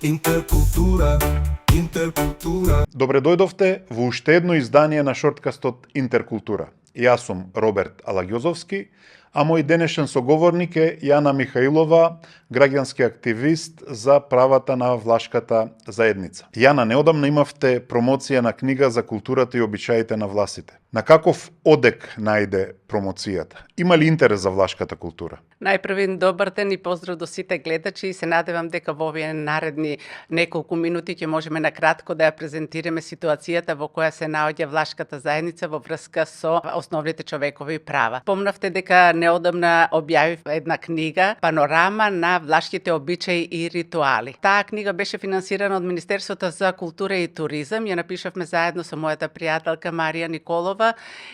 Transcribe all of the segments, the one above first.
Интеркултура, интеркултура. Добре дојдовте во уште едно издание на шорткастот Интеркултура. Јас сум Роберт Алагјозовски, а мој денешен соговорник е Јана Михаилова, граѓански активист за правата на влашката заедница. Јана, неодамна имавте промоција на книга за културата и обичаите на власите. На каков одек најде промоцијата? Има ли интерес за влашката култура? Најпрвен добар ден и поздрав до сите гледачи и се надевам дека во овие наредни неколку минути ќе можеме накратко да ја презентираме ситуацијата во која се наоѓа влашката заедница во врска со основните човекови права. Помнавте дека неодамна објавив една книга Панорама на влашките обичаи и ритуали. Таа книга беше финансирана од Министерството за култура и туризам. Ја напишавме заедно со мојата пријателка Марија Николова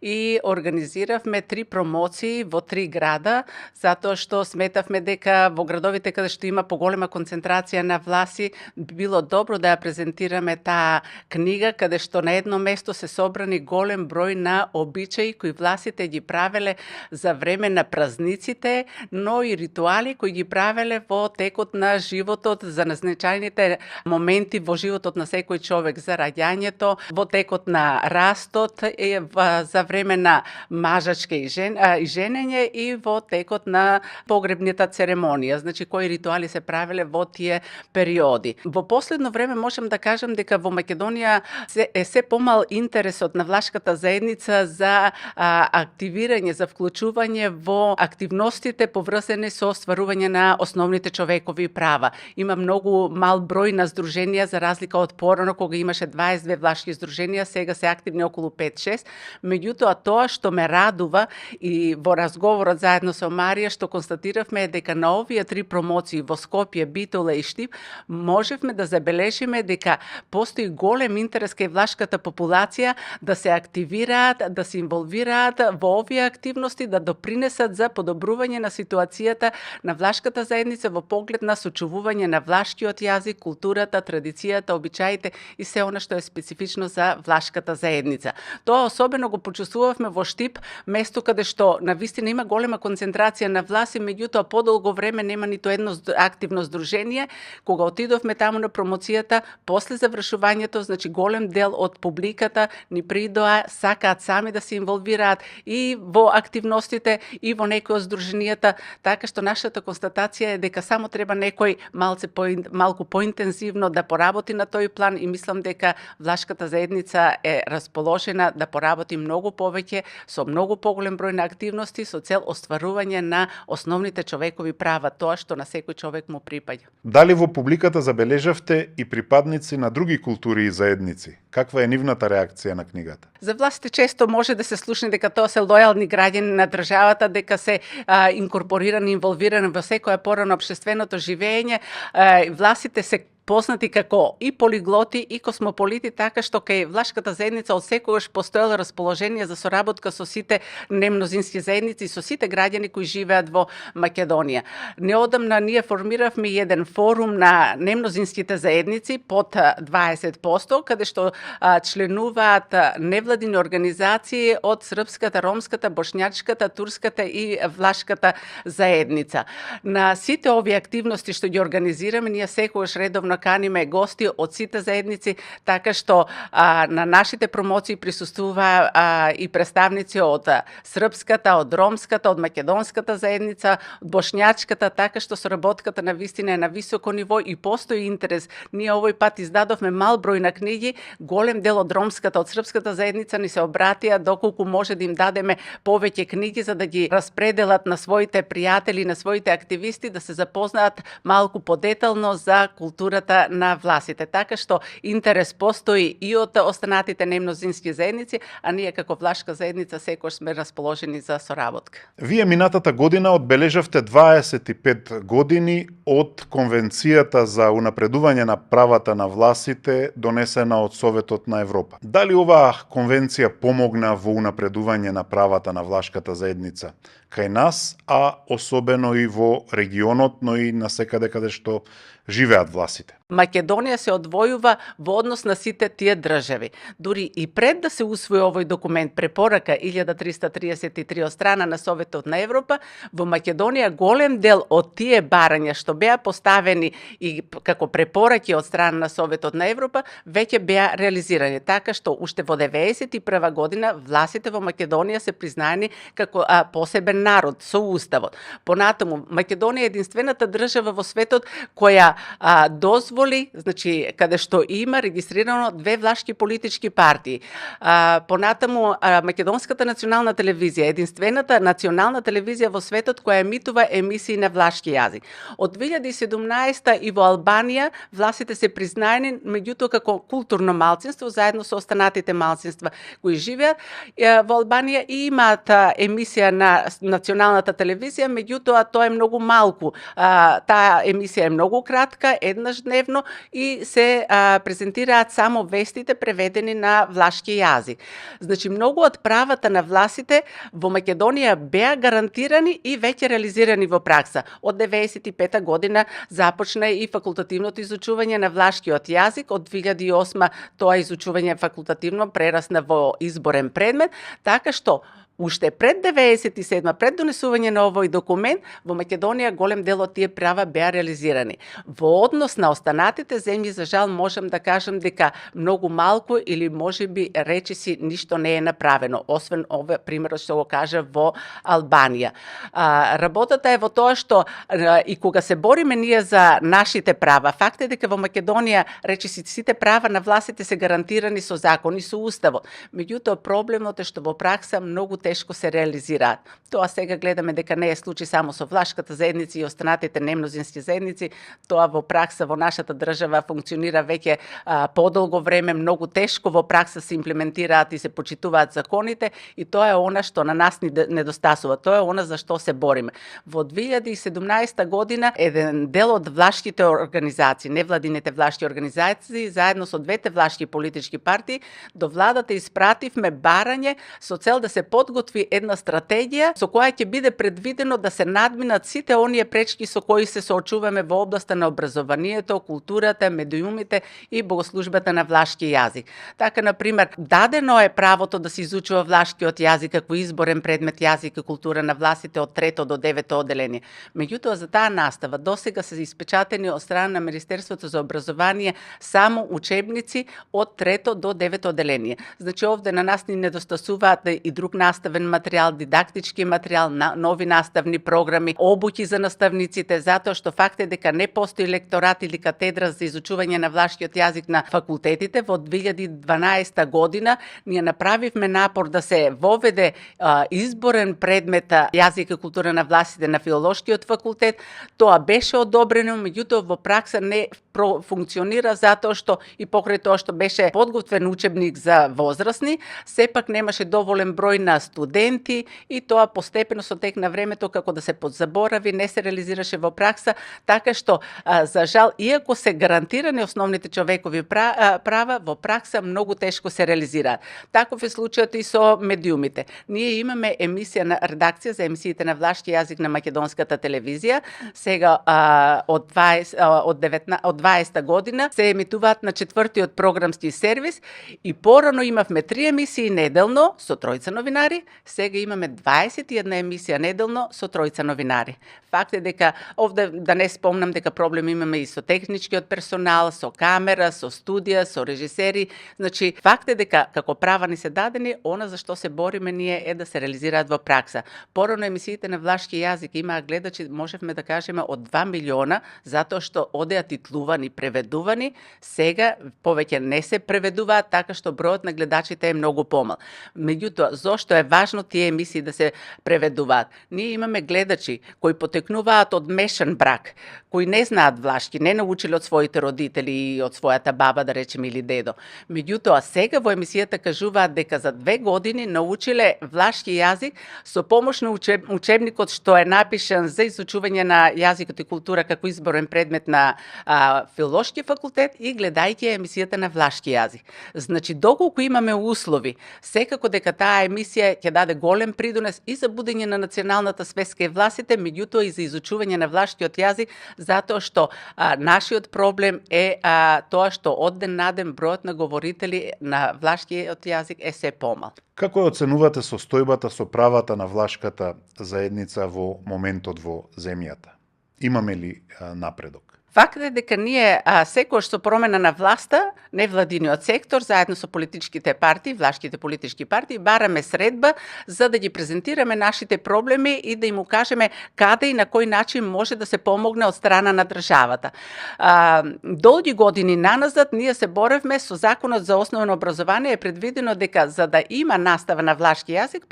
и организиравме 3 промоции во 3 града, затоа што сметавме дека во градовите каде што има поголема концентрација на власи, било добро да ја презентираме таа книга, каде што на едно место се собрани голем број на обичаи кои власите ги правеле за време на празниците, но и ритуали кои ги правеле во текот на животот, за назначајните моменти во животот на секој човек, за раѓањето, во текот на растот, за време на мажачке и женење и во текот на погребната церемонија, значи кои ритуали се правеле во тие периоди. Во последно време можам да кажам дека во Македонија е се помал интересот на влашката заедница за активирање, за вклучување во активностите поврзани со остварување на основните човекови права. Има многу мал број на здруженија за разлика од порано кога имаше 22 влашки здруженија, сега се активни околу 5-6. Меѓутоа тоа што ме радува и во разговорот заедно со Марија што констатиравме е дека на овие 3 промоции во Скопје, Битола и Штип можевме да забележиме дека постои голем интерес кај влашката популација да се активираат, да се инволвираат во овие активности, да допринесат за подобрување на ситуацијата на влашката заедница во поглед на сочувување на влашкиот јазик, културата, традицијата, обичаите и се она што е специфично за влашката заедница. Тоа особено го почувствувавме во Штип, место каде што навистина има голема концентрација на власи, меѓутоа подолго време нема ниту едно активно здружение. Кога отидовме таму на промоцијата, после завршувањето, значи голем дел од публиката ни придоа, сакаат сами да се инволвираат и во активностите и во некои од здруженијата, така што нашата констатација е дека само треба некој малку поинтензивно да поработи на тој план и мислам дека влашката заедница е расположена да поработи многу повеќе со многу поголем број на активности со цел остварување на основните човекови права, тоа што на секој човек му припаѓа. Дали во публиката забележавте и припадници на други култури и заедници? Каква е нивната реакција на книгата? За властите често може да се слушне дека тоа се лојални граѓани на државата, дека се инкорпорирани, инволвирани во секоја пора на општественото живење. Властите се познати како и полиглоти и космополити, така што кај влашката заедница од секогаш постоело расположение за соработка со сите немнозински заедници и со сите граѓани кои живеат во Македонија. Неодамна ние формиравме еден форум на немнозинските заедници под 20%, каде што членуваат невладини организации од српската, ромската, бошњачката, турската и влашката заедница. На сите овие активности што ги организираме, ние секогаш редовно каниме гости од сите заедници, така што на нашите промоции присуствува и представници од српската, од ромската, од македонската заедница, од бошњачката, така што соработката на вистина е на високо ниво и постои интерес. Ние овој пат издадовме мал број на книги, голем дел од ромската, од српската заедница ни се обратија доколку може да им дадеме повеќе книги за да ги распределат на своите пријатели, на своите активисти, да се запознаат малку подетално за културата на власите. Така што интерес постои и од останатите немнозински заедници, а ние како влашка заедница секој сме расположени за соработка. Вие минатата година одбележавте 25 години од Конвенцијата за унапредување на правата на власите донесена од Советот на Европа. Дали оваа конвенција помогна во унапредување на правата на влашката заедница кај нас, а особено и во регионот, но и насекаде каде што живеат власите. Македонија се одвојува во однос на сите тие држави. Дури и пред да се усвои овој документ, препорака 1333 од страна на Советот на Европа, во Македонија голем дел од тие барања што беа поставени и како препораки од страна на Советот на Европа, веќе беа реализирани. Така што уште во 91 година властите во Македонија се признаени како посебен народ со уставот. Понатаму, Македонија е единствената држава во светот која дозволи, значи каде што има регистрирано 2 влашки политички партии. Понатаму Македонската национална телевизија е единствената национална телевизија во светот која емитува емисии на влашки јазик. Од 2017 и во Албанија властите се признаени меѓутоа како културно малцинство заедно со останатите малцинства кои живеат во Албанија и имаат емисија на националната телевизија, меѓутоа тоа е многу малку. Таа емисија е многу кратка, еднаш дневно и се презентираат само вестите преведени на влашки јазик. Значи, многу од правата на властите во Македонија беа гарантирани и веќе реализирани во пракса. Од 95 година започна и факултативното изучување на влашкиот јазик. Од 2008 тоа изучување факултативно прерасна во изборен предмет, така што уште пред 97, пред донесување на овој документ, во Македонија голем дел од тие права беа реализирани. Во однос на останатите земји, за жал, можам да кажам дека многу малку или можеби речиси ништо не е направено, освен овој примерот што го кажа во Албанија. Работата е во тоа што и кога се бориме ние за нашите права, факт е дека во Македонија речиси сите права на властите се гарантирани со закон и со уставот. Меѓутоа проблемот е што во пракса многу тешко се реализираат. Тоа сега гледаме дека не е случај само со влашката заедница и останатите немнозински заедници, тоа во пракса во нашата држава функционира веќе подолго време, многу тешко во пракса се имплементираат и се почитуваат законите и тоа е она што на нас ни недостасува, тоа е она за што се бориме. Во 2017 година еден дел од влашките организации, невладините влашки организации, заедно со двете влашки политички партии, до владата испративме барање со цел да се подготви една стратегија со која ќе биде предвидено да се надминат сите оние пречки со кои се соочуваме во областа на образованието, културата, медиумите и богослужбата на влашки јазик. Така, например, дадено е правото да се изучува влашкиот јазик како изборен предмет јазик и култура на властите од 3 до 9 одделение. Меѓутоа, за таа настава досега се испечатени од страна на Министерството за образование само учебници од 3 до 9 одделение. Значи, овде на нас ни недостасуваат и друг наставен материјал, дидактички материјал, нови наставни програми, обуки за наставниците, затоа што факт е дека не постои лекторат или катедра за изучување на влашкиот јазик на факултетите. Во 2012 година ние направивме напор да се воведе изборен предмет јазик и култура на властите на филолошкиот факултет. Тоа беше одобрено, меѓутоа во пракса не функционира затоа што и покрај тоа што беше подготвен учебник за возрастни, сепак немаше доволен број на студенти и тоа постепено со тек на времето како да се подзаборави, не се реализираше во пракса, така што за жал, иако се гарантирани основните човекови права, во пракса многу тешко се реализираат. Таков е случајот и со медиумите. Ние имаме емисија на редакција за емисиите на влашки јазик на македонската телевизија. Сега од 20 година се емитуваат на 4-тиот програмски сервис и порано имавме 3 емисии неделно со 3 новинари, сега имаме 21 емисија неделно со 3 новинари. Факт е дека овде да не спомнам дека проблем имаме и со техничкиот персонал, со камера, со студија, со режисери. Значи, факт е дека како права ни се дадени, она за што се бориме ние е да се реализираат во пракса. Порано емисиите на влашки јазик имаа гледачи, можевме да кажеме од 2 милиона, затоа што одеа титлувани, преведувани, сега повеќе не се преведуваат, така што бројот на гледачите е многу помал. Меѓутоа, зошто е важно тие емисии да се преведуваат? Ние имаме гледачи кои потекнуваат од мешан брак, кои не знаат влашки, не научиле од своите родители и од својата баба, да речеме, или дедо. Меѓутоа, сега во емисијата кажуваат дека за 2 години научиле влашки јазик со помош на учебникот што е напишан за изучување на јазикот и култура како изборен предмет на филолошки факултет и гледајќи емисијата на влашки јазик. Значи, доколку имаме услови, секако дека таа емисија ќе даде голем придонес и за будење на националната свест кај властите, меѓутоа и за изучување на влашкиот јазик, затоа што нашиот проблем е тоа што од ден на ден бројот на говорители на влашкиот јазик е се помал. Како ја оценувате состојбата со правата на влашката заедница во моментот во земјата? Имаме ли напредок? Факт е дека ние секогаш со промена на власта, невладиниот сектор, заедно со политичките партии, влашките политички партии, бараме средба за да ги презентираме нашите проблеми и да им укажеме каде и на кој начин може да се помогне од страна на државата. Долги години наназад ние се боревме со Законот за основно образование, е предвидено дека за да има настава на влашки јазик,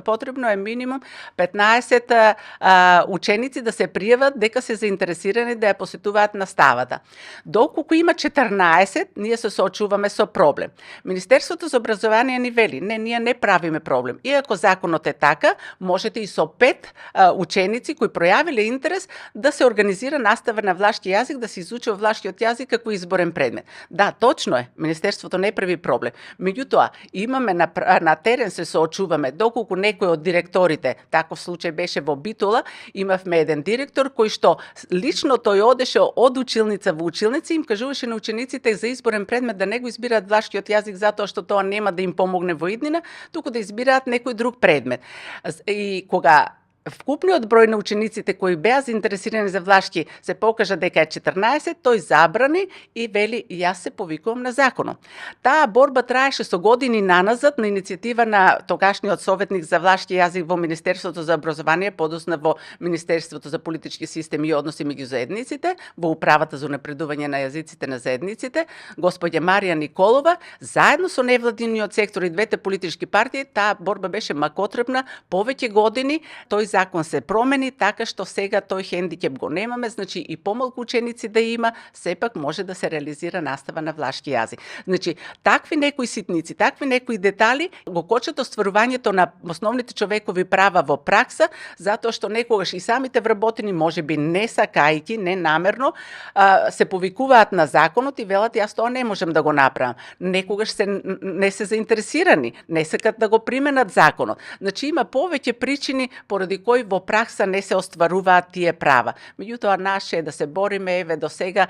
потребно е минимум 15 ученици да се пријават дека се заинтересирани да ја посетуваат наставата. Доколку има 14, ние се соочуваме со проблем. Министерството за образование ни вели, ние не правиме проблем. Иако законот е така, можете и со 5 ученици кои пројавиле интерес да се организира настава на влашки јазик, да се изучува влашкиот јазик како изборен предмет. Да, точно е, Министерството не прави проблем. Меѓутоа, имаме на терен се соочуваме, доколку некој од директорите, таков случај беше во Битола, имавме еден директор кој што лично тој одеше од училница во училница, им кажуваше на учениците за изборен предмет да не го избираат влашкиот јазик затоа што тоа нема да им помогне во иднина, туку да избираат некој друг предмет. И кога вкупниот број на учениците кои беа заинтересирани за влашки се покажа дека е 14, тој забрани и вели јас се повикувам на законот. Таа борба траеше со години наназад на иницијатива на тогашниот советник за влашки јазик во Министерството за образование, подосна во Министерството за политички системи и односи меѓу заедниците, во управата за унапредување на јазиците на заедниците, господја Марија Николова, заедно со невладиниот сектор и двете политички партии, таа борба беше макотребна повеќе години. Тој закон се промени така што сега тој хендикеп го немаме, значи и помалку ученици да има, сепак може да се реализира настава на влашки јазик. Значи, такви некои ситници, такви некои детали го кочат остварувањето на основните човекови права во пракса, затоа што некогаш и самите вработени, можеби не сакајки, не намерно, се повикуваат на законот и велат јас тоа не можам да го направам. Некогаш не се заинтересирани, не сакат да го применат законот. Значи, има повеќе причини поради кои во пракса не се остваруваат тие права. Меѓутоа, наше е да се бориме, еве до сега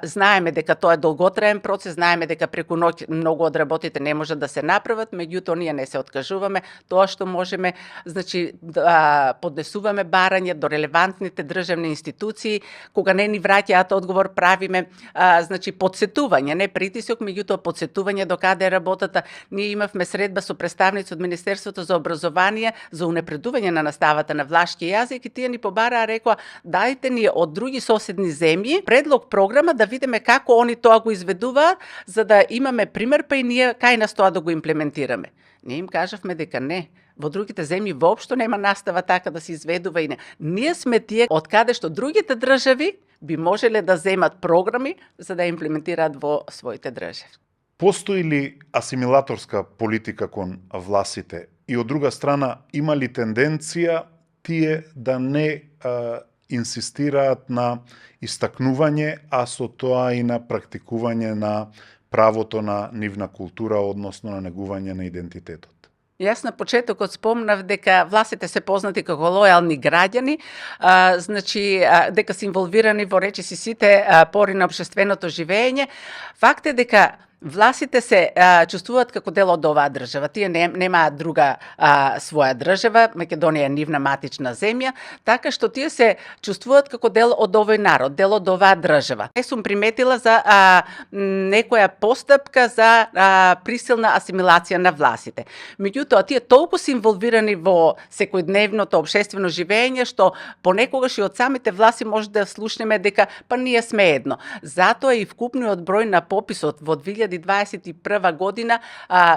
знаеме дека тоа е долготраен процес, знаеме дека преку ноќ многу од работите не можат да се направат, меѓутоа ние не се откажуваме, тоа што можеме, значи да поднесуваме барање до релевантните државни институции, кога не ни враќаат одговор, правиме значи подсетување, не притисок, меѓутоа подсетување до каде е работата. Ние имавме средба со представници од Министерството за образование за унапредување на наставата на влашки јазик и тие ни побараа, рекоа, дајте ни од други соседни земји предлог програма да видиме како они тоа го изведуваат, за да имаме пример, па и ние кај нас тоа да го имплементираме. Ние им кажавме дека не. Во другите земји воопшто нема настава така да се изведува и не. Ние сме тие од каде што другите држави би можеле да земат програми за да имплементираат во своите држави. Постои ли асимилаторска политика кон властите? И од друга страна, има ли тенденција тие да не инсистираат на истакнување, а со тоа и на практикување на правото на нивна култура, односно на негување на идентитетот? Јас на почетокот спомнав дека властите се познати како лојални граѓани, значи дека се инволвирани во речиси сите пори на општественото живење. Факт е дека властите се чувствуваат како дел од оваа држава. Тие немаат друга своја држава, Македонија е нивна матична земја, така што тие се чувствуваат како дел од овој народ, дел од оваа држава. Не сум приметила за некоја постапка за присилна асимилација на властите. Меѓутоа, тие толку се инволвирани во секојдневното општествено живење, што понекогаш и од самите власти може да слушнеме дека па ние сме едно. Затоа и вкупниот број на пописот во 2021 година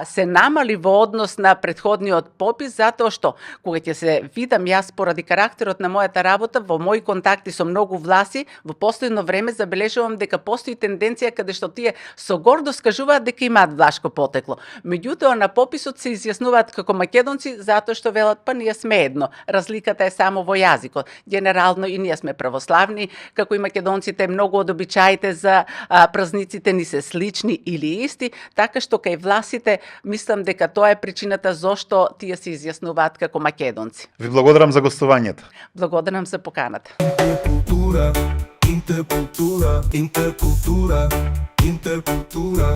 се намали во однос на претходниот попис, затоа што кога ќе се видам јас поради карактерот на мојата работа, во мои контакти со многу власти, во последно време забележувам дека постои тенденција каде што тие со гордост кажуваат дека имаат влашко потекло. Меѓутоа на пописот се изјаснуваат како македонци затоа што велат па ние сме едно. Разликата е само во јазикот. Генерално и ние сме православни, како и македонците, многу од обичаите за празниците ни се слични и били исти, така што кај власите мислам дека тоа е причината зошто тие се изјаснуваат како македонци. Ви благодарам за гостувањето. Благодарам за поканата. Intercultura, intercultura, intercultura, intercultura.